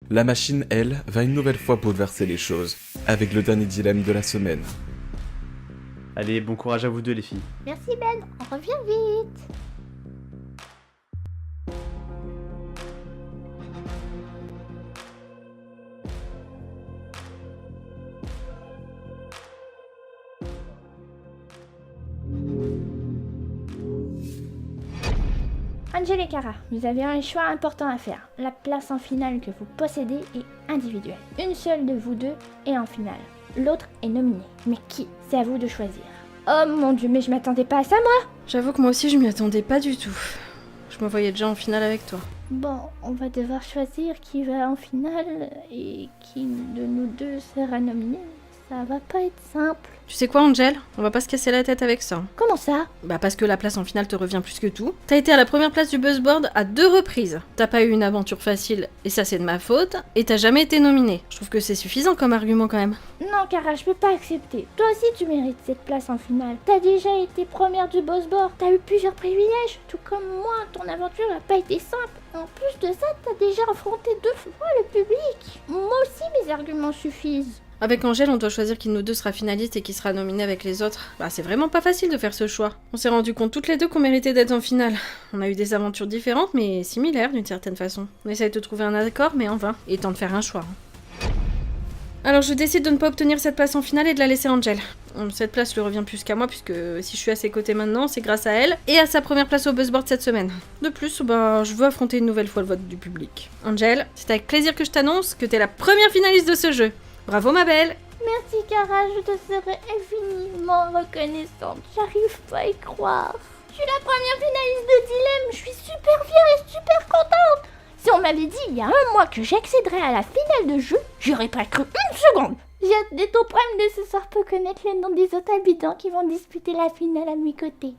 La machine, elle, va une nouvelle fois bouleverser les choses, avec le dernier dilemme de la semaine. Allez, bon courage à vous deux les filles. Merci Ben, on revient vite. Angel et Kara, vous avez un choix important à faire. La place en finale que vous possédez est individuelle. Une seule de vous deux est en finale. L'autre est nominée. Mais qui? C'est à vous de choisir. Oh mon dieu, mais je m'attendais pas à ça moi! J'avoue que moi aussi je m'y attendais pas du tout. Je me voyais déjà en finale avec toi. Bon, on va devoir choisir qui va en finale et qui de nous deux sera nominé. Ça va pas être simple. Tu sais quoi Angel? On va pas se casser la tête avec ça. Comment ça? Bah parce que la place en finale te revient plus que tout. T'as été à la première place du buzzboard à 2 reprises. T'as pas eu une aventure facile et ça c'est de ma faute. Et t'as jamais été nominée. Je trouve que c'est suffisant comme argument quand même. Non, Kara, je peux pas accepter. Toi aussi, tu mérites cette place en finale. T'as déjà été première du boss board, t'as eu plusieurs privilèges. Tout comme moi, ton aventure n'a pas été simple. En plus de ça, t'as déjà affronté 2 fois le public. Moi aussi, mes arguments suffisent. Avec Angèle, on doit choisir qui de nous deux sera finaliste et qui sera nominé avec les autres. Bah c'est vraiment pas facile de faire ce choix. On s'est rendu compte toutes les deux qu'on méritait d'être en finale. On a eu des aventures différentes mais similaires d'une certaine façon. On essaye de trouver un accord mais en vain. Et temps de faire un choix. Alors je décide de ne pas obtenir cette place en finale et de la laisser à Angel. Cette place lui revient plus qu'à moi puisque si je suis à ses côtés maintenant, c'est grâce à elle et à sa première place au buzzboard cette semaine. De plus, bah, je veux affronter une nouvelle fois le vote du public. Angel, c'est avec plaisir que je t'annonce que t'es la première finaliste de ce jeu. Bravo ma belle! Merci, Kara, je te serai infiniment reconnaissante. J'arrive pas à y croire. Je suis la première finaliste de Dilemme. Je suis super fière et super contente. Si on m'avait dit il y a un mois que j'accéderais à la finale de jeu, j'aurais pas cru une seconde. J'ai hâte d'être au prime de ce soir pour connaître les noms des autres habitants qui vont disputer la finale à mes côtés.